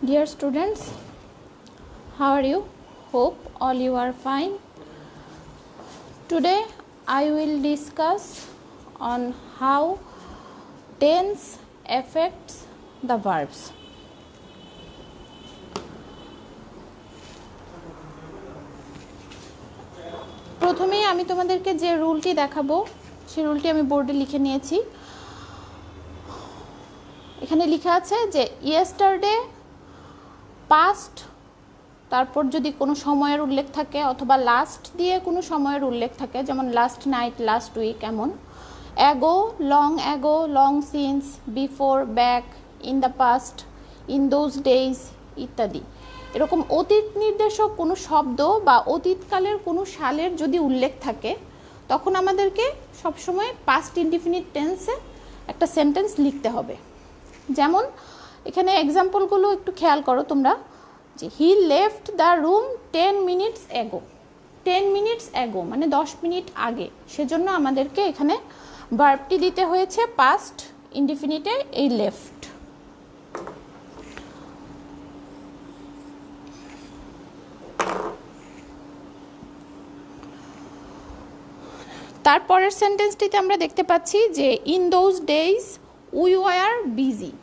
Dear students, how are you? Hope all you are fine. Today I will discuss on how tense affects the verbs. প্রথমেই আমি তোমাদেরকে যে রুলটি দেখাবো সেই রুলটি আমি বোর্ডে লিখে নিয়েছি। এখানে লেখা আছে যে ইয়েস্টারডে পাস্ট, তারপর যদি কোনো সময়ের উল্লেখ থাকে অথবা লাস্ট দিয়ে কোনো সময়ের উল্লেখ থাকে, যেমন লাস্ট নাইট, লাস্ট উইক, এমন ago, long since, before, back, in the past, in those days ইত্যাদি। এরকম অতীত নির্দেশক কোনো শব্দ বা অতীতকালের কোনো সালের যদি উল্লেখ থাকে তখন আমাদেরকে সবসময় পাস্ট ইনডিফিনিট টেন্সে একটা সেন্টেন্স লিখতে হবে। যেমন এখানে এক্সাম্পলগুলো একটু খেয়াল করো তোমরা, যে he left the room 10 minutes ago। 10 minutes ago মানে 10 মিনিট আগে, সেজন্য আমাদেরকে এখানে ভার্বটি দিতে হয়েছে পাস্ট ইনডিফিনিটে এই লেফট। তারপরের সেন্টেন্সটিতে আমরা দেখতে পাচ্ছি যে in those days we were busy.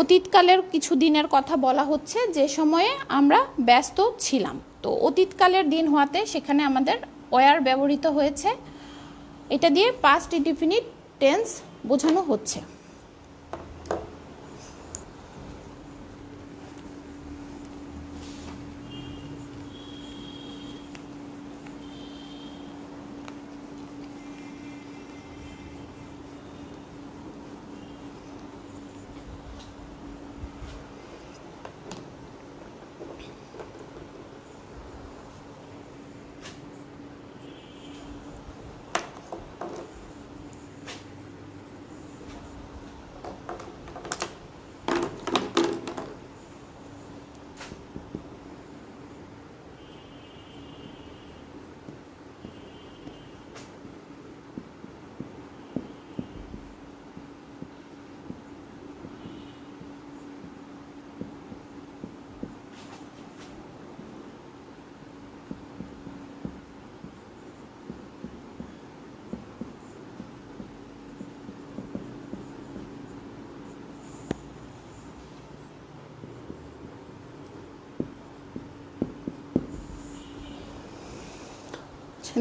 অতীতকালের কিছু দিনের কথা বলা হচ্ছে যে সময়ে আমরা ব্যস্ত ছিলাম। তো অতীতকালের দিন হওয়াতে সেখানে আমাদের ওয়ার ব্যবহৃত হয়েছে, এটা দিয়ে পাস্ট ইনডিফিনিট টেন্স বোঝানো হচ্ছে।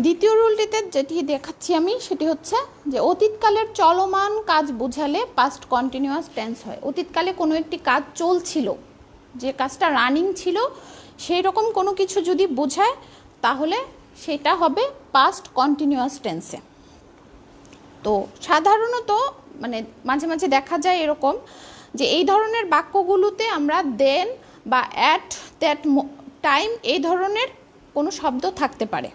দ্বিতীয় রুলটিতে যেটি দেখাচ্ছি আমি সেটি হচ্ছে যে অতীতকালের চলমান কাজ বোঝালে পাস্ট কন্টিনিউয়াস টেন্স হয়। অতীতকালে কোনো একটি কাজ চলছিল, যে কাজটা রানিং ছিল, সেই রকম কোনো কিছু যদি বোঝায় তাহলে সেটা হবে পাস্ট কন্টিনিউয়াস টেন্সে। তো সাধারণত মানে মাঝে মাঝে দেখা যায় এরকম যে এই ধরনের বাক্যগুলোতে আমরা দেন বা অ্যাট দ্যাট টাইম এই ধরনের কোনো শব্দ থাকতে পারে।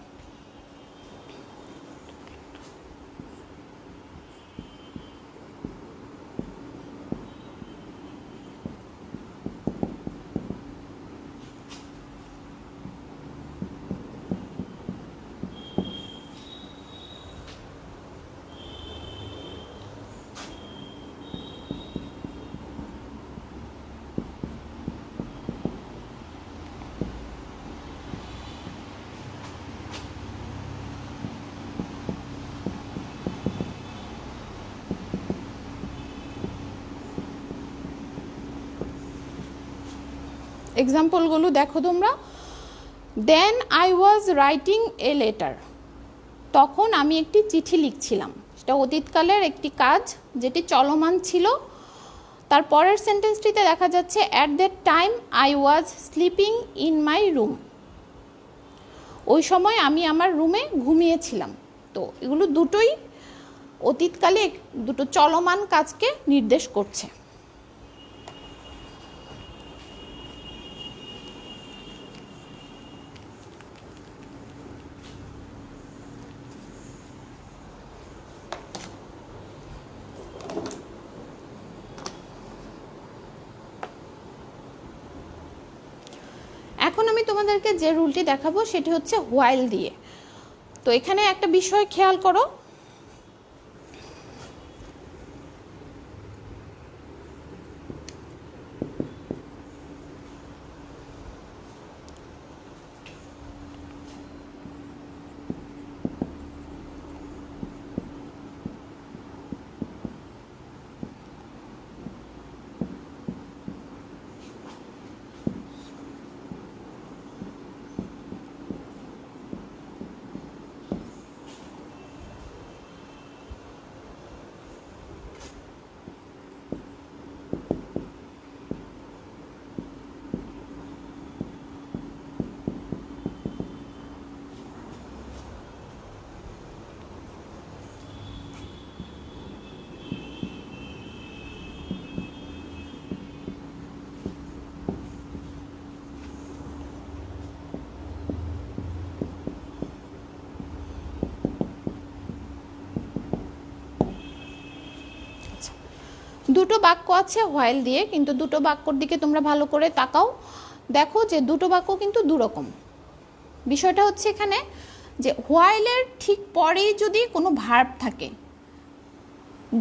এক্সাম্পলগুলো দেখো তোমরা। Then I was writing a letter, তখন আমি একটি চিঠি লিখছিলাম। সেটা অতীতকালের একটি কাজ যেটি চলমান ছিল। তার পরের সেন্টেন্সটিতে দেখা যাচ্ছে at that time I was sleeping in my room, ওই সময় আমি আমার রুমে ঘুমিয়েছিলাম। তো এগুলো দুটোই অতীতকালে দুটো চলমান কাজকে নির্দেশ করছে। এখন আমি তোমাদেরকে যে রুলটি দেখাবো সেটি হচ্ছে হোয়াইল দিয়ে। তো এখানে একটা বিষয় খেয়াল করো, দুটো বাক্য আছে হোয়াইল দিয়ে, কিন্তু দুটো বাক্যর দিকে তোমরা ভালো করে তাকাও, দেখো যে দুটো বাক্য কিন্তু দুরকম। বিষয়টা হচ্ছে এখানে যে হোয়াইলের ঠিক পরেই যদি কোনো ভার্ব থাকে,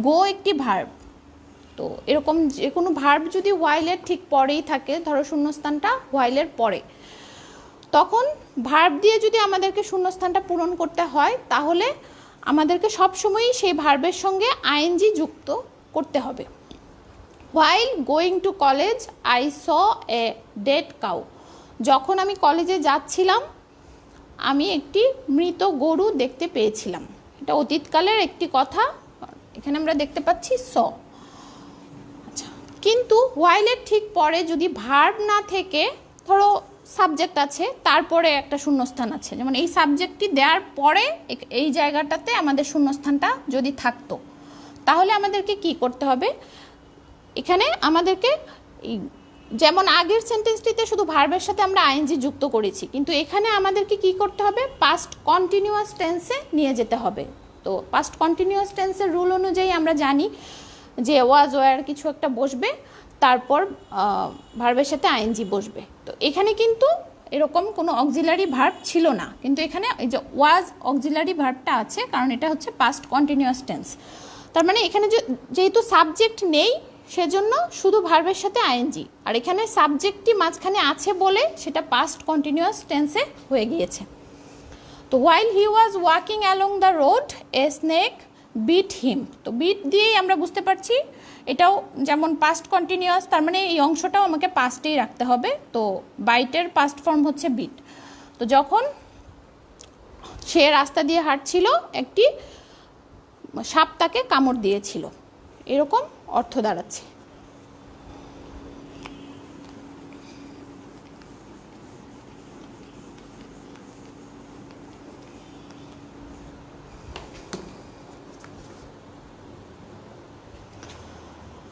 গো একটি ভার্ব, তো এরকম যে কোনো ভার্ব যদি হোয়াইলের ঠিক পরেই থাকে, ধরো শূন্যস্থানটা হোয়াইলের পরে, তখন ভার্ব দিয়ে যদি আমাদেরকে শূন্যস্থানটা পূরণ করতে হয়, তাহলে আমাদেরকে সবসময়ই সেই ভার্বের সঙ্গে আইএনজি যুক্ত করতে হবে। While going to college I saw a dead cow. যখন আমি কলেজে যাচ্ছিলাম আমি একটি মৃত গরু দেখতে পেয়েছিলাম। এটা অতীতকালের একটি কথা, এখানে আমরা দেখতে পাচ্ছি স। আচ্ছা, কিন্তু হোয়াইলের ঠিক পরে যদি ভার্ব না থেকে, ধরো সাবজেক্ট আছে, তারপরে একটা শূন্যস্থান আছে, যেমন এই সাবজেক্টটি দেওয়ার পরে এই জায়গাটাতে আমাদের শূন্যস্থানটা যদি থাকতো, তাহলে আমাদেরকে কি করতে হবে, এখানে আমাদেরকে যেমন আগের সেন্টেন্সটিতে শুধু ভার্বের সাথে আমরা আইএনজি যুক্ত করেছি, কিন্তু এখানে আমাদেরকে কি করতে হবে, পাস্ট কন্টিনিউয়াস টেন্সে নিয়ে যেতে হবে। তো পাস্ট কন্টিনিউয়াস টেন্সের রুল অনুযায়ী আমরা জানি যে ওয়াজ ওয়ার কিছু একটা বসবে, তারপর ভার্বের সাথে আইএনজি বসবে। তো এখানে কিন্তু এরকম কোনো অক্সিলারি ভার্ব ছিল না, কিন্তু এখানে এই যে ওয়াজ অক্সিলারি ভার্বটা আছে, কারণ এটা হচ্ছে পাস্ট কন্টিনিউয়াস টেন্স। তার মানে এখানে যেহেতু সাবজেক্ট নেই, সেজন্য শুধু ভার্বের সাথে আইএনজি, আর এখানে সাবজেক্টটি মাঝখানে আছে বলে সেটা পাস্ট কন্টিনিউয়াস টেন্সে হয়ে গিয়েছে। তো while he was walking along the road a snake bit him. তো বিট দিয়েই আমরা বুঝতে পারছি এটাও যেমন পাস্ট কন্টিনিউয়াস, তার মানে এই অংশটাও আমাকে পাস্টেই রাখতে হবে। তো বাইটের পাস্ট ফর্ম হচ্ছে বিট। তো যখন সে রাস্তা দিয়ে হাঁটছিল একটি সাপ তাকে কামড় দিয়েছিল, এরকম অর্থ দাঁড়াচ্ছে।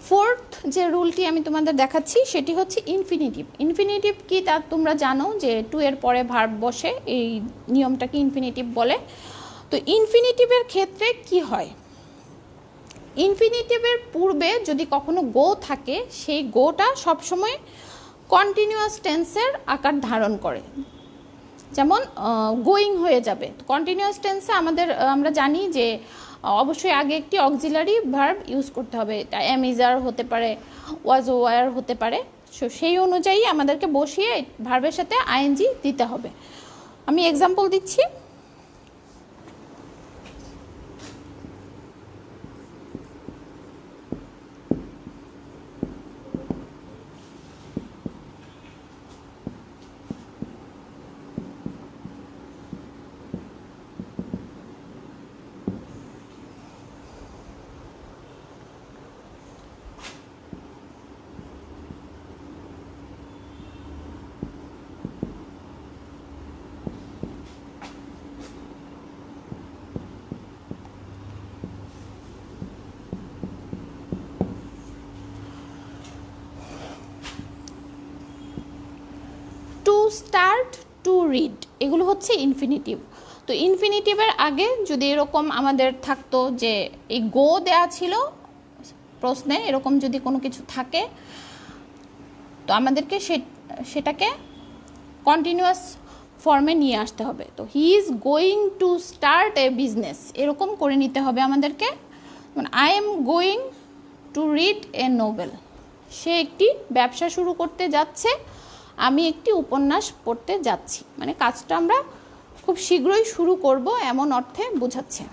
ফোর্থ যে রুলটি আমি তোমাদের দেখাচ্ছি সেটি হচ্ছে ইনফিনিটিভ। ইনফিনিটিভ কি তা তোমরা জানো যে টু এর পরে ভার্ব বসে, এই নিয়মটাকে ইনফিনিটিভ বলে। তো ইনফিনিটিভের ক্ষেত্রে কি হয়, ইনফিনিটিভের পূর্বে যদি কখনো গো থাকে, সেই গোটা সবসময় কন্টিনিউয়াস টেন্সের আকার ধারণ করে। যেমন গোয়িং হয়ে যাবে, কন্টিনিউয়াস টেন্সে আমরা জানি যে অবশ্যই আগে একটি অক্সিলারি ভার্ব ইউজ করতে হবে, এম ইজ আর হতে পারে, ওয়াজ ওয়ার হতে পারে, সেই অনুযায়ী আমাদেরকে বসিয়ে ভার্বের সাথে আইএনজি দিতে হবে। আমি এক্সাম্পল দিচ্ছি। টু স্টার্ট, টু রিড, এগুলো হচ্ছে ইনফিনিটিভ। তো ইনফিনিটিভের আগে যদি এরকম আমাদের থাকতো যে এই গো দেয়া ছিল প্রশ্নে, এরকম যদি কোনো কিছু থাকে, তো আমাদেরকে সেটাকে কন্টিনিউয়াস ফর্মে নিয়ে আসতে হবে। তো he is going to start a business, এরকম করে নিতে হবে আমাদেরকে। I am going to read a novel, সে একটি ব্যবসা শুরু করতে যাচ্ছে, আমি একটি উপন্যাস পড়তে যাচ্ছি, মানে কাজটা আমরা খুব শীঘ্রই শুরু করব এমন অর্থে বোঝাচ্ছে।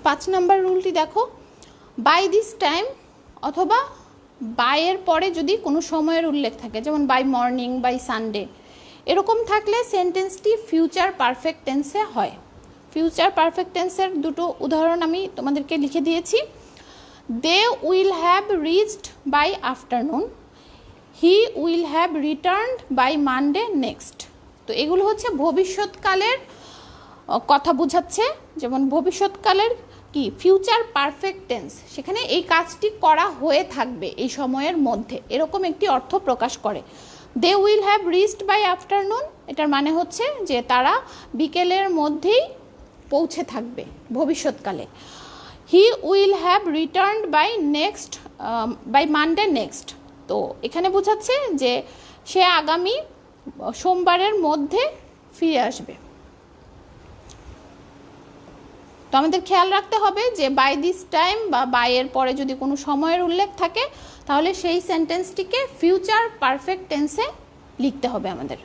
5 নাম্বার রুলটি দেখো, বাই দিস টাইম অথবা বাইয়ের পরে যদি কোনো সময়ের উল্লেখ থাকে, যেমন বাই মর্নিং, বাই সানডে, এরকম থাকলে সেন্টেন্সটি ফিউচার পারফেক্ট টেন্সে হয়। ফিউচার পারফেক্ট টেন্সের দুটো উদাহরণ আমি তোমাদেরকে লিখে দিয়েছি। They will have reached by afternoon, he will have returned by Monday next. তো এগুলো হচ্ছে ভবিষ্যৎকালের কথা বোঝাচ্ছে, যেমন ভবিষ্যৎকালের কি ফিউচার পারফেক্ট টেন্স, সেখানে এই কাজটি করা হয়ে থাকবে এই সময়ের মধ্যে, এরকম একটি অর্থ প্রকাশ করে। They will have reached by afternoon, এটার মানে হচ্ছে যে তারা বিকেলের মধ্যেই পৌঁছে থাকবে ভবিষ্যৎকালে। He will have returned by next by Monday next, তো এখানে বোঝাচ্ছে যে সে আগামী সোমবারের মধ্যে ফিরে আসবে। তো আমাদের খেয়াল রাখতে হবে যে বাই দিস টাইম বা বাইয়ের পরে যদি কোনো সময়ের উল্লেখ থাকে তাহলে সেই সেন্টেন্সটিকে ফিউচার পারফেক্ট টেন্সে লিখতে হবে আমাদের।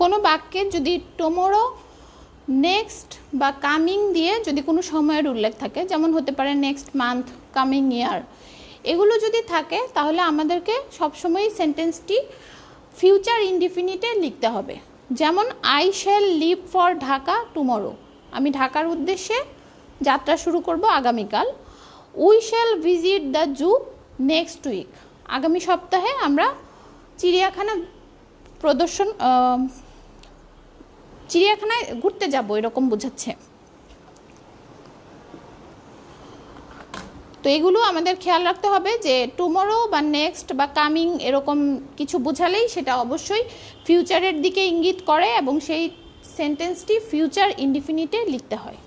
কোনো বাক্যে যদি টুমরো, নেক্সট বা কামিং দিয়ে যদি কোনো সময়ের উল্লেখ থাকে, যেমন হতে পারে নেক্সট মান্থ, কামিং ইয়ার, এগুলো যদি থাকে তাহলে আমাদেরকে সবসময় সেন্টেন্সটি ফিউচার ইনডিফিনিটে লিখতে হবে। যেমন I shall leave for Dhaka tomorrow, আমি ঢাকার উদ্দেশ্যে যাত্রা শুরু করব আগামীকাল। We shall visit the zoo next week, আগামী সপ্তাহে আমরা চিড়িয়াখানা চিড়িয়াখানায় ঘুরতে যাব, এরকম বোঝাচ্ছে। তো এগুলো আমাদের খেয়াল রাখতে হবে যে টুমরো বা নেক্সট বা কামিং এরকম কিছু বোঝালেই সেটা অবশ্যই ফিউচারের দিকে ইঙ্গিত করে এবং সেই সেন্টেন্সটি ফিউচার ইনডিফিনিটে লিখতে হয়।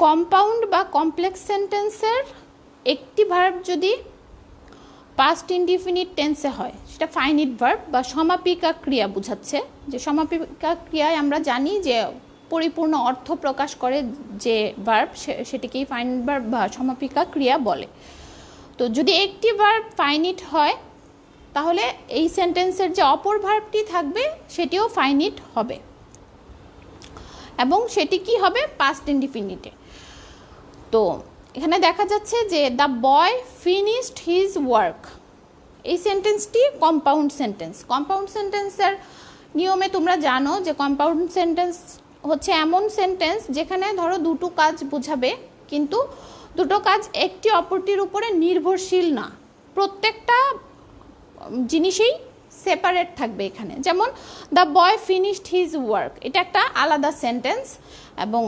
কম্পাউন্ড বা কমপ্লেক্স সেন্টেন্সের একটি ভার্ব যদি পাস্ট ইনডিফিনিট টেন্সে হয়, সেটা ফাইনিট ভার্ব বা সমাপিকা ক্রিয়া বোঝাচ্ছে। যে সমাপিকা ক্রিয়ায় আমরা জানি যে পরিপূর্ণ অর্থ প্রকাশ করে যে ভার্ব, সেটিকেই ফাইনিট ভার্ব বা সমাপিকা ক্রিয়া বলে। তো যদি একটি ভার্ব ফাইনিট হয়, তাহলে এই সেন্টেন্সের যে অপর ভার্বটি থাকবে সেটিও ফাইনিট হবে, এবং সেটি কি হবে? পাস্ট ইনডিফিনিটে। তো এখানে দেখা যাচ্ছে যে the boy finished his work, এই সেন্টেন্সটি কম্পাউন্ড সেন্টেন্স। কম্পাউন্ড সেন্টেন্সের নিয়মে তোমরা জানো যে কম্পাউন্ড সেন্টেন্স হচ্ছে এমন সেন্টেন্স যেখানে ধরো দুটো কাজ বোঝাবে, কিন্তু দুটো কাজ একটি অপরটির উপরে নির্ভরশীল না, প্রত্যেকটা জিনিসই সেপারেট থাকবে এখানে। যেমন the boy finished his work, এটা একটা আলাদা সেন্টেন্স, এবং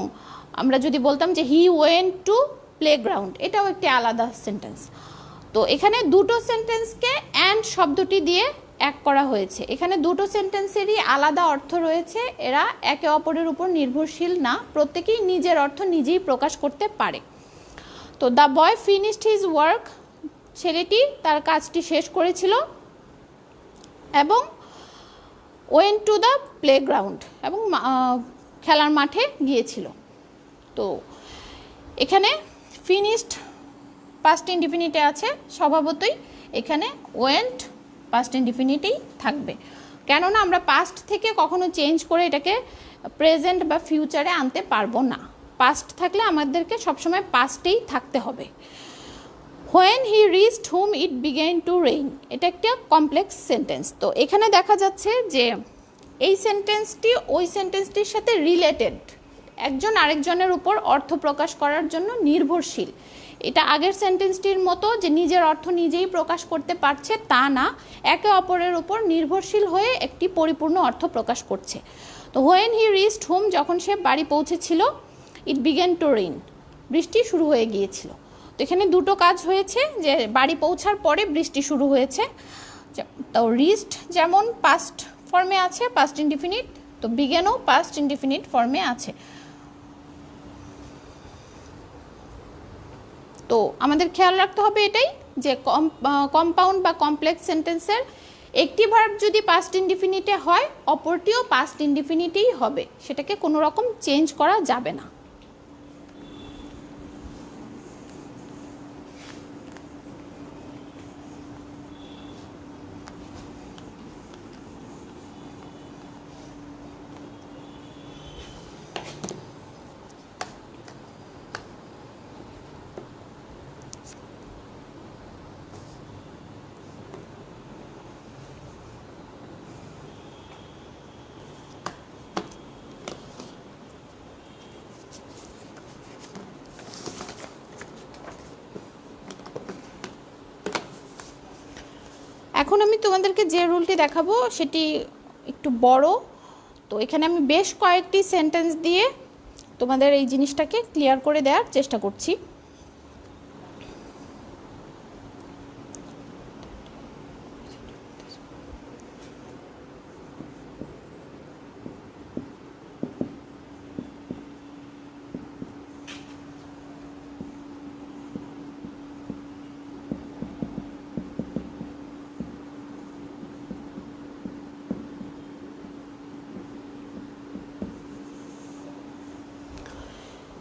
আমরা যদি বলতাম যে হি ওয়েন্ট টু প্লেগ্রাউন্ড, এটাও একটি আলাদা সেন্টেন্স। তো এখানে দুটো সেন্টেন্সকে অ্যান্ড শব্দটি দিয়ে এক করা হয়েছে। এখানে দুটো সেন্টেন্সেরই আলাদা অর্থ রয়েছে, এরা একে অপরের উপর নির্ভরশীল না, প্রত্যেকেই নিজের অর্থ নিজেই প্রকাশ করতে পারে। তো the boy finished his work, ছেলেটি তার কাজটি শেষ করেছিল, এবং ওয়েন্ট টু দ্য প্লেগ্রাউন্ড, এবং খেলার মাঠে গিয়েছিল। তো এখানে ফিনিশড পাস্ট ইনডিফিনিটে আছে, স্বভাবতই এখানে ওয়েন্ট পাস্ট ইনডিফিনিটেই থাকবে, কেননা আমরা পাস্ট থেকে কখনো চেঞ্জ করে এটাকে প্রেজেন্ট বা ফিউচারে আনতে পারবো না। পাস্ট থাকলে আমাদেরকে সবসময় পাস্টেই থাকতে হবে। When he reached home it began to rain, এটা একটা কমপ্লেক্স সেন্টেন্স। তো এখানে দেখা যাচ্ছে যে এই সেন্টেন্সটি ওই সেন্টেন্সটির সাথে রিলেটেড, একজন আরেকজনের উপর অর্থ প্রকাশ করার জন্য নির্ভরশীল। এটা আগের সেন্টেন্সটির মতো যে নিজের অর্থ নিজেই প্রকাশ করতে পারছে তা না, একে অপরের উপর নির্ভরশীল হয়ে একটি পরিপূর্ণ অর্থ প্রকাশ করছে। তো হোয়েন হি রিচড হোম, যখন সে বাড়ি পৌঁছেছিল, ইট বিগেন টু রেইন, বৃষ্টি শুরু হয়ে গিয়েছিল। তো এখানে দুটো কাজ হয়েছে, যে বাড়ি পৌঁছার পরে বৃষ্টি শুরু হয়েছে। তো রিচড যেমন পাস্ট ফর্মে আছে, পাস্ট ইনডিফিনিট, তো বিগেনও পাস্ট ইনডিফিনিট ফর্মে আছে। তো আমাদের খেয়াল রাখতে হবে এটাই, যে কম্পাউন্ড বা কমপ্লেক্স সেন্টেন্সের একটি ভার্ব যদি পাস্ট ইনডিফিনিটে হয়, অপরটিও পাস্ট ইনডিফিনিটেই হবে, সেটাকে কোনো রকম চেঞ্জ করা যাবে না। এখন আমি তোমাদেরকে যে রুলটি দেখাবো সেটি একটু বড়। তো এখানে আমি বেশ কয়েকটি সেন্টেন্স দিয়ে তোমাদের এই জিনিসটাকে ক্লিয়ার করে দেওয়ার চেষ্টা করছি।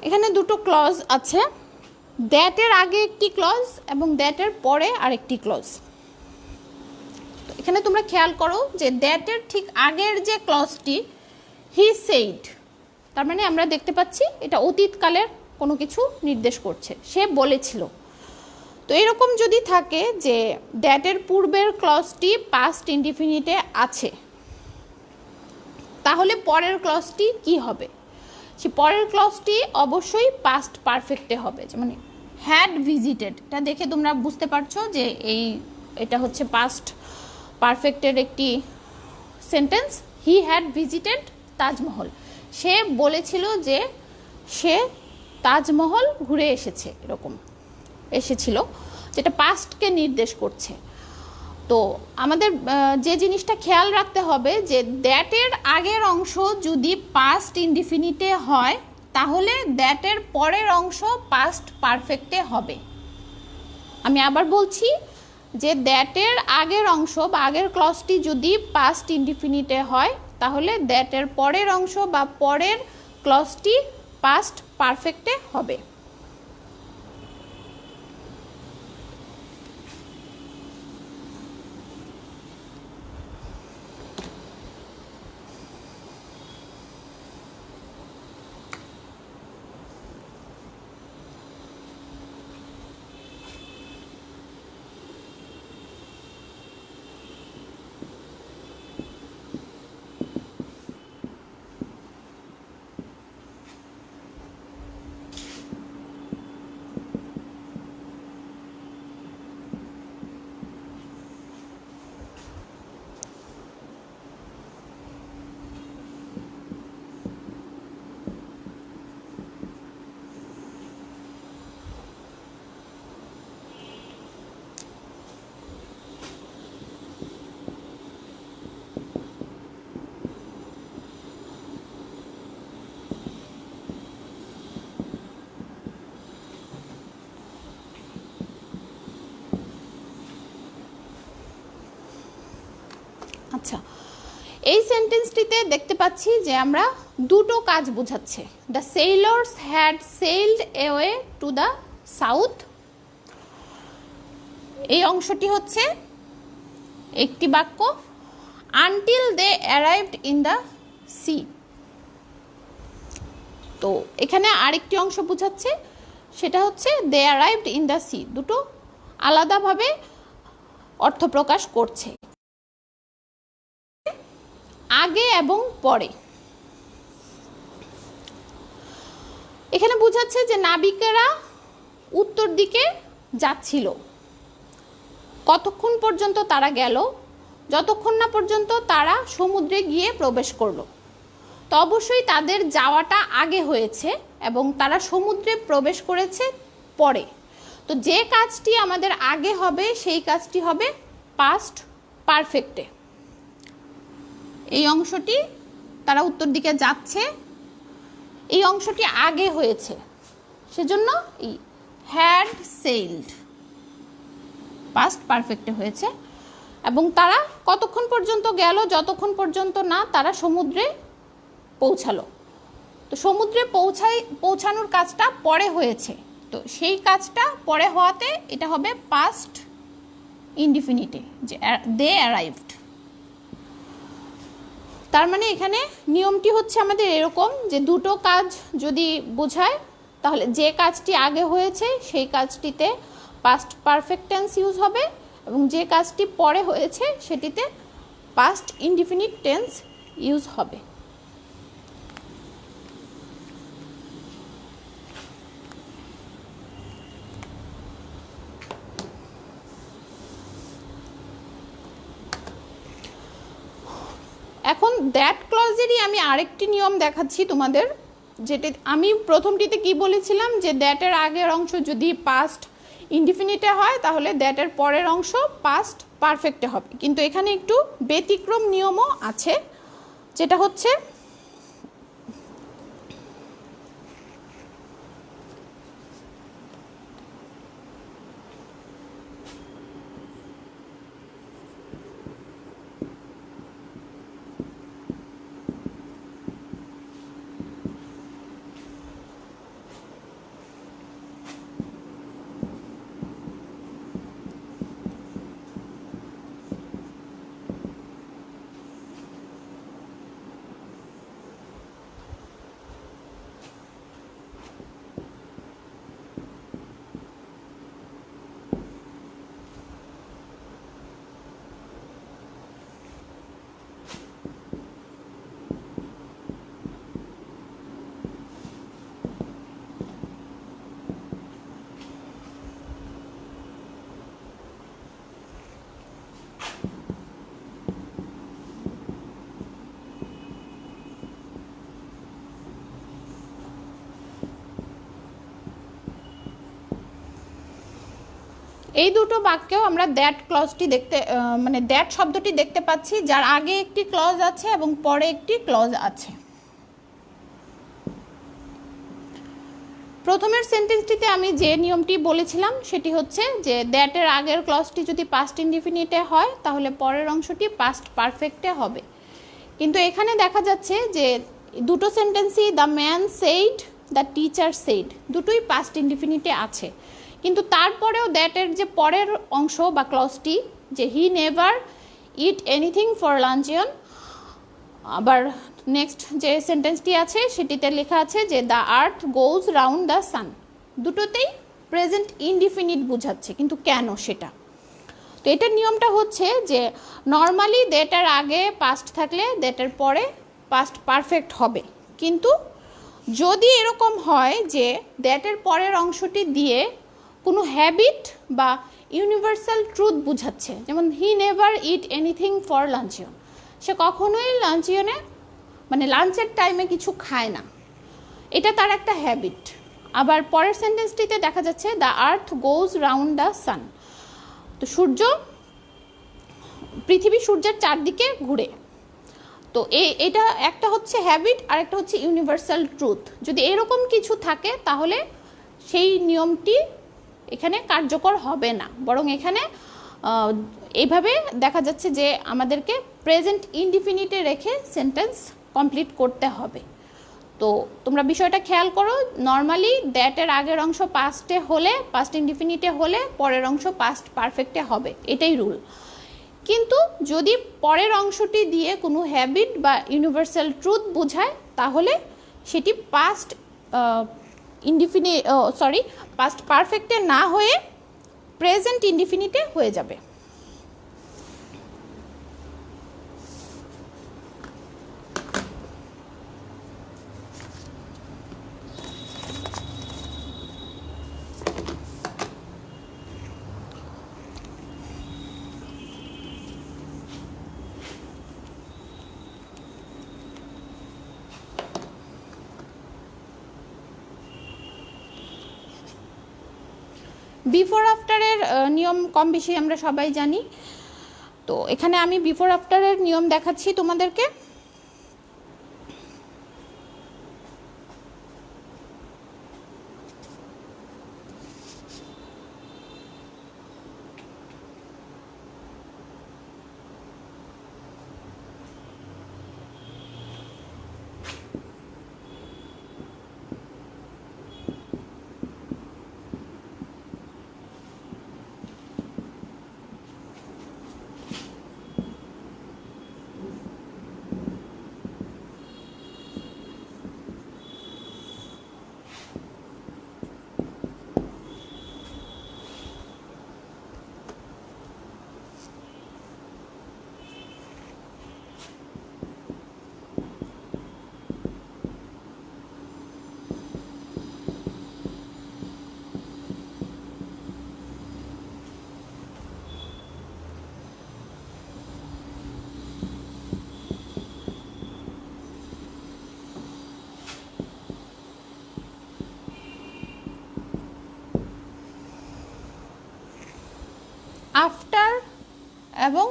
এখানে দুটো ক্লজ আছে, দ্যাটের আগে একটি ক্লজ এবং দ্যাটের পরে আরেকটি ক্লজ। তো এখানে তোমরা খেয়াল করো যে দ্যাটের ঠিক আগের যে ক্লজটি হি সেইড, তার মানে আমরা দেখতে পাচ্ছি এটা অতীতকালের কোনো কিছু নির্দেশ করছে, সে বলেছিল। তো এরকম যদি থাকে যে দ্যাটের পূর্বের ক্লজটি পাস্ট ইনডিফিনিটে আছে, তাহলে পরের ক্লজটি কি হবে? সে পরের ক্লজটি অবশ্যই পাস্ট পারফেক্টে হবে। যেমন হ্যাড ভিজিটেড, এটা দেখে তোমরা বুঝতে পারছো যে এটা হচ্ছে পাস্ট পারফেক্টের একটি sentence. He had visited Taj Mahal, সে বলেছিল যে সে তাজমহল ঘুরে এসেছে, এরকম এসেছিল, যেটা পাস্টকে নির্দেশ করছে। তো আমাদের যে জিনিসটা খেয়াল রাখতে হবে যে দ্যাটের আগের অংশ যদি পাস্ট ইনডিফিনিটে হয়, তাহলে দ্যাটের পরের অংশ পাস্ট পারফেক্টে হবে। আমি আবার বলছি যে দ্যাটের আগের অংশ বা আগের ক্লজটি যদি পাস্ট ইনডিফিনিটে হয় তাহলে দ্যাটের পরের অংশ বা পরের ক্লজটি পাস্ট পারফেক্টে হবে। আচ্ছা, এই সেন্টেন্সটিতে দেখতে পাচ্ছি যে আমরা দুটো কাজ বোঝাচ্ছে। The sailors had sailed away to the south, এই অংশটি হচ্ছে একটি বাক্য। Until they arrived in the sea, তো এখানে আরেকটি অংশ বোঝাচ্ছে, সেটা হচ্ছে they arrived in the sea. দুটো আলাদাভাবে অর্থ প্রকাশ করছে, আগে এবং পরে। এখানে বোঝাচ্ছে যে নাবিকেরা উত্তর দিকে যাচ্ছিল। কতক্ষণ পর্যন্ত তারা গেল? যতক্ষণ না পর্যন্ত তারা সমুদ্রে গিয়ে প্রবেশ করলো। তো অবশ্যই তাদের যাওয়াটা আগে হয়েছে এবং তারা সমুদ্রে প্রবেশ করেছে পরে। তো যে কাজটি আমাদের আগে হবে সেই কাজটি হবে পাস্ট পারফেক্টে। এই অংশটি তারা উত্তর দিকে যাচ্ছে, এই অংশটি আগে হয়েছে, সেজন্য হ্যাড সেইলড পাস্ট পারফেক্টে হয়েছে। এবং তারা কতক্ষণ পর্যন্ত গেল? যতক্ষণ পর্যন্ত না তারা সমুদ্রে পৌঁছালো। তো সমুদ্রে পৌঁছানোর কাজটা পরে হয়েছে, তো সেই কাজটা পরে হওয়াতে এটা হবে পাস্ট ইনডিফিনিটে, যে দে অ্যারাইভড। তার মানে এখানে নিয়মটি হচ্ছে আমাদের এরকম যে দুটো কাজ যদি বোঝায় তাহলে যে কাজটি আগে হয়েছে সেই কাজটিতে পাস্ট পারফেক্ট টেন্স ইউজ হবে এবং যে কাজটি পরে হয়েছে সেটিতে পাস্ট ইনডিফিনিট টেন্স ইউজ হবে। এখন দ্যাট ক্লজেরই আমি আরেকটি নিয়ম দেখাচ্ছি তোমাদের, যেটি আমি প্রথমটিতে কি বলেছিলাম যে দ্যাটের আগের অংশ যদি পাস্ট ইনডিফিনিটে হয় তাহলে দ্যাটের পরের অংশ পাস্ট পারফেক্টে হবে, কিন্তু এখানে একটু ব্যতিক্রম নিয়মও আছে, যেটা হচ্ছে এই দুটো বাক্যেও আমরা দ্যাট ক্লজটি দেখতে মানে দ্যাট শব্দটি দেখতে পাচ্ছি, যার আগে একটি ক্লজ আছে এবং পরে একটি ক্লজ আছে। প্রথমের সেন্টেন্সটিতে আমি যে নিয়মটি বলেছিলাম সেটি হচ্ছে যে দ্যাটের আগের ক্লজটি যদি পাস্ট ইনডিফিনিটে হয় তাহলে পরের অংশটি পাস্ট পারফেক্টে হবে। কিন্তু এখানে দেখা যাচ্ছে যে দুটো সেন্টেন্সই the man said, the teacher said, দুটোই পাস্ট ইনডিফিনিটে আছে। কিন্তু তারপরেও দ্যাটের যে পরের অংশ বা ক্লজটি যে he never eat anything for luncheon, আবার নেক্সট যে সেন্টেন্সটি আছে সেটিতে লেখা আছে যে the earth goes round the sun, দুটোতেই প্রেজেন্ট ইনডিফিনিট বোঝাচ্ছে। কিন্তু কেন সেটা? তো এটার নিয়মটা হচ্ছে যে নর্মালি দ্যাটের আগে পাস্ট থাকলে দ্যাটের পরে পাস্ট পারফেক্ট হবে। কিন্তু যদি এরকম হয় যে দ্যাটের পরের অংশটি দিয়ে কোনো হ্যাবিট বা ইউনিভার্সাল ট্রুথ বোঝাচ্ছে, যেমন he never eat anything for luncheon, সে কখনোই লাঞ্চিয়নে মানে লাঞ্চের টাইমে কিছু খায় না, এটা তার একটা হ্যাবিট। আবার পরের সেন্টেন্সটিতে দেখা যাচ্ছে the earth goes round the সান, তো পৃথিবী সূর্যের চারদিকে ঘুরে। তো এটা একটা হচ্ছে হ্যাবিট আর একটা হচ্ছে ইউনিভার্সাল ট্রুথ। যদি এরকম কিছু থাকে তাহলে সেই নিয়মটি এখানে কার্যকর হবে না, বরং এখানে এইভাবে দেখা যাচ্ছে যে আমাদেরকে প্রেজেন্ট ইনডিফিনিটে রেখে সেন্টেন্স কমপ্লিট করতে হবে। তো তোমরা বিষয়টা খেয়াল করো, নর্মালি দ্যাটের আগের অংশ পাস্টে হলে, পাস্ট ইনডিফিনিটে হলে পরের অংশ পাস্ট পারফেক্টে হবে, এটাই রুল। কিন্তু যদি পরের অংশটি দিয়ে কোনো হ্যাবিট বা ইউনিভার্সাল ট্রুথ বোঝায় তাহলে সেটি পাস্ট পাস্ট পারফেক্টে না হয়ে প্রেজেন্ট ইনডিফিনিটে হয়ে যাবে। বিফোর আফটারের নিয়ম কম বেশি আমরা সবাই জানি। তো এখানে আমি বিফোর আফটারের নিয়ম দেখাচ্ছি তোমাদেরকে। আফটার এবং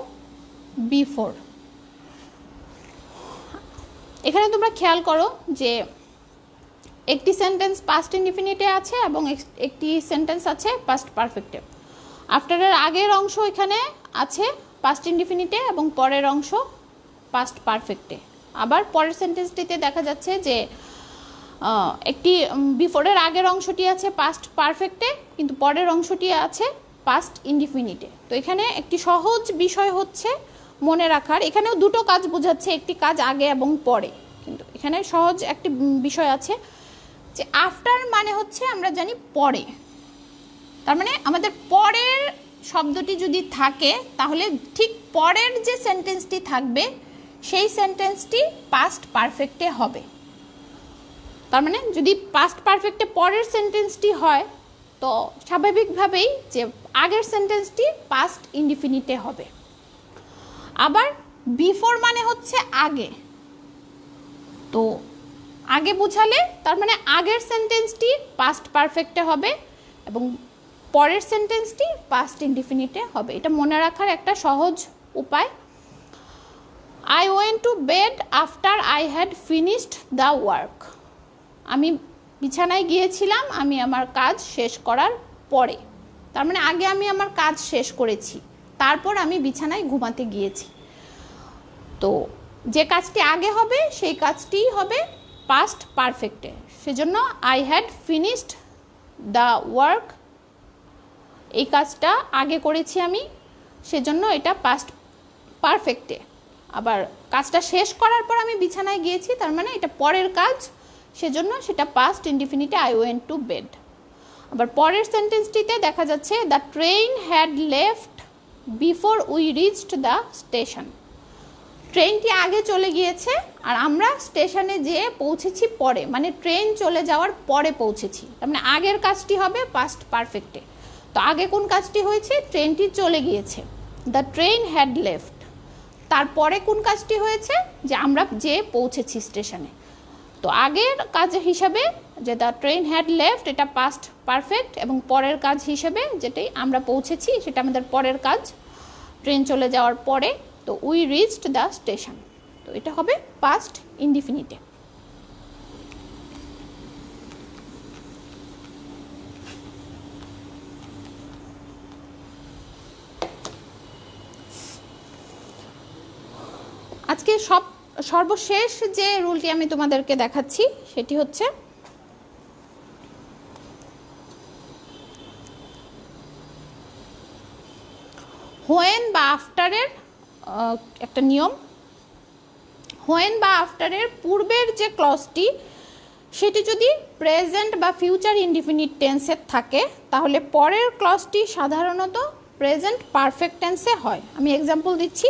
বিফোর, এখানে তোমরা খেয়াল করো যে একটি সেন্টেন্স পাস্ট ইনডিফিনিটে আছে এবং একটি সেন্টেন্স আছে পাস্ট পারফেক্টে। আফটারের আগের অংশ এখানে আছে পাস্ট ইনডিফিনিটে এবং পরের অংশ পাস্ট পারফেক্টে। আবার পরের সেন্টেন্সটিতে দেখা যাচ্ছে যে একটি বিফোরের আগের অংশটি আছে পাস্ট পারফেক্টে কিন্তু পরের অংশটি আছে পাস্ট ইনডিফিনিটে। তো এখানে একটি সহজ বিষয় হচ্ছে মনে রাখার, এখানেও দুটো কাজ বোঝাচ্ছে, একটি কাজ আগে এবং পরে, কিন্তু এখানে সহজ একটি বিষয় আছে যে আফটার মানে হচ্ছে আমরা জানি পরে, তার মানে আমাদের পরের শব্দটি যদি থাকে তাহলে ঠিক পরের যে সেন্টেন্সটি থাকবে সেই সেন্টেন্সটি পাস্ট পারফেক্টে হবে। তার মানে যদি পাস্ট পারফেক্টে পরের সেন্টেন্সটি হয় তো স্বাভাবিকভাবেই যে আগের সেন্টেন্সটি পাস্ট ইনডিফিনিটে হবে। আবার বিফোর মানে হচ্ছে আগে, তো আগে বোঝালে তার মানে আগের সেন্টেন্সটি পাস্ট পারফেক্টে হবে এবং পরের সেন্টেন্সটি পাস্ট ইনডিফিনিটে হবে। এটা মনে রাখার একটা সহজ উপায়। I went to bed after I had finished the work, আমি বিছানায় গিয়েছিলাম আমি আমার কাজ শেষ করার পরে, তার মানে আগে আমি আমার কাজ শেষ করেছি, তারপর আমি বিছানায় ঘুমাতে গিয়েছি। তো যে কাজটি আগে হবে সেই কাজটিই হবে পাস্ট পারফেক্টে। সেজন্য I had finished the work, এই কাজটা আগে করেছি আমি, সেজন্য এটা পাস্ট পারফেক্টে। আবার কাজটা শেষ করার পর আমি বিছানায় গিয়েছি, তার মানে এটা পরের কাজ, সেজন্য সেটা পাস্ট ইনডিফিনিটে আই ওয়েন্ট টু বেড। আবার পরের সেন্টেন্সটিতে দেখা যাচ্ছে the train had left before we reached the station. ট্রেনটি আগে চলে গিয়েছে আর আমরা স্টেশনে যেয়ে পৌঁছেছি পরে, মানে ট্রেন চলে যাওয়ার পরে পৌঁছেছি, তার মানে আগের কাজটি হবে পাস্ট পারফেক্টে। তো আগে কোন কাজটি হয়েছে? ট্রেনটি চলে গিয়েছে, দ্য ট্রেন হ্যাড লেফট। তারপরে কোন কাজটি হয়েছে? যে আমরা যেয়ে পৌঁছেছি স্টেশনে। তো আগের কাজ হিসাবে যে দ্য ট্রেন হ্যাড লেফট, এটা পাস্ট পারফেক্ট, এবং পরের কাজ হিসেবে যেটাই আমরা পৌঁছেছি সেটা আমাদের পরের কাজ, ট্রেন চলে যাওয়ার পরে। তো উই রিচড দ্য স্টেশন, তো এটা হবে পাস্ট ইনডিফিনিটে। আজকে সর্বশেষ যে রুলটি আমি তোমাদেরকে দেখাচ্ছি সেটি হচ্ছে হোয়েন বা আফটারের একটা নিয়ম। হোয়েন বা আফটারের পূর্বের যে ক্লজটি সেটি যদি প্রেজেন্ট বা ফিউচার ইনডিফিনিট টেন্সে থাকে তাহলে পরের ক্লজটি সাধারণত প্রেজেন্ট পারফেক্ট টেন্সে হয়। আমি এক্সাম্পল দিচ্ছি।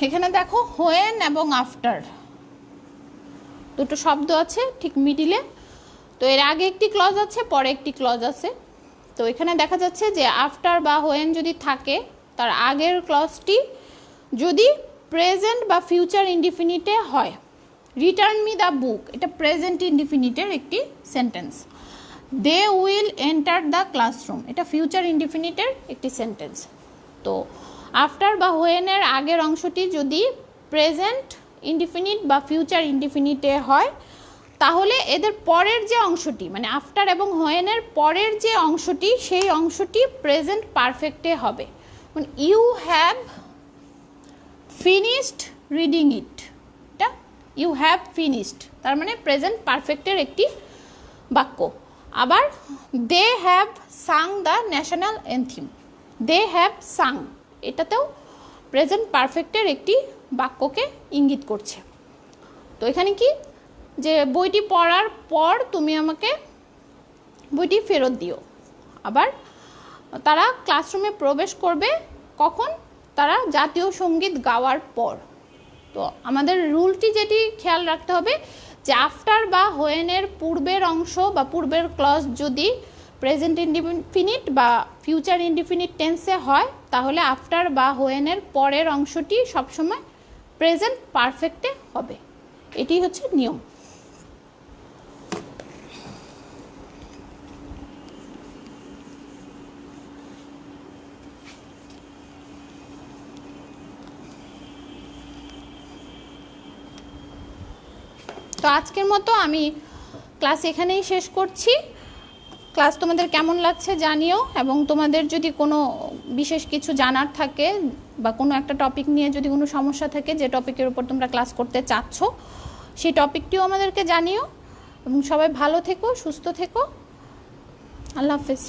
এখানে দেখো হোয়েন এবং আফটার দুটো শব্দ আছে ঠিক মিডিলে। তো এর আগে একটি ক্লজ আছে, পরে একটি ক্লজ আছে। তো এখানে দেখা যাচ্ছে যে আফটার বা হোয়েন যদি থাকে তার আগের ক্লজটি যদি প্রেজেন্ট বা ফিউচার ইনডিফিনিটে হয়। রিটার্ন মি দ্য বুক, এটা প্রেজেন্ট ইনডিফিনিটের একটি sentence. They will enter the classroom, এটা ফিউচার ইনডিফিনিটের একটি সেন্টেন্স। তো আফটার বা হোয়েনের আগের অংশটি যদি প্রেজেন্ট ইনডিফিনিট বা ফিউচার ইনডিফিনিটে হয় তাহলে এদের পরের যে অংশটি মানে আফটার এবং হোয়েনের পরের যে অংশটি সেই অংশটি প্রেজেন্ট পারফেক্টে হবে। মানে you have finished reading it, এটা ইউ হ্যাভ ফিনিশড তার মানে প্রেজেন্ট পারফেক্টের একটি বাক্য। আবার they have sung the national anthem, they have sung এটাতেও প্রেজেন্ট পারফেক্টের একটি বাক্যকে ইঙ্গিত করছে। তো এখানে কি যে বইটি পড়ার পর তুমি আমাকে বইটি ফেরত দিও। আবার তারা ক্লাসরুমে প্রবেশ করবে কখন? তারা জাতীয় সঙ্গীত গাওয়ার পর। তো আমাদের রুলটি যেটি খেয়াল রাখতে হবে যে আফটার বা হোয়েনের পূর্বের অংশ বা পূর্বের ক্লজ যদি প্রেজেন্ট ইনডিফিনিট বা ফিউচার ইনডিফিনিট টেন্সে হয় তাহলে আফটার বা হোয়েনের পরের অংশটি সবসময় প্রেজেন্ট পারফেক্টে হবে। এটি হচ্ছে নিয়ম। তো আজকের মতো আমি ক্লাস এখানেই শেষ করছি। ক্লাস তোমাদের কেমন লাগছে জানিও, এবং তোমাদের যদি কোনো বিশেষ কিছু জানার থাকে বা কোনো একটা টপিক নিয়ে যদি কোনো সমস্যা থাকে যে টপিকের উপর তোমরা ক্লাস করতে চাচ্ছ সেই টপিকটিও আমাদেরকে জানিও। এবং সবাই ভালো থেকো, সুস্থ থেকো। আল্লাহ হাফেজ।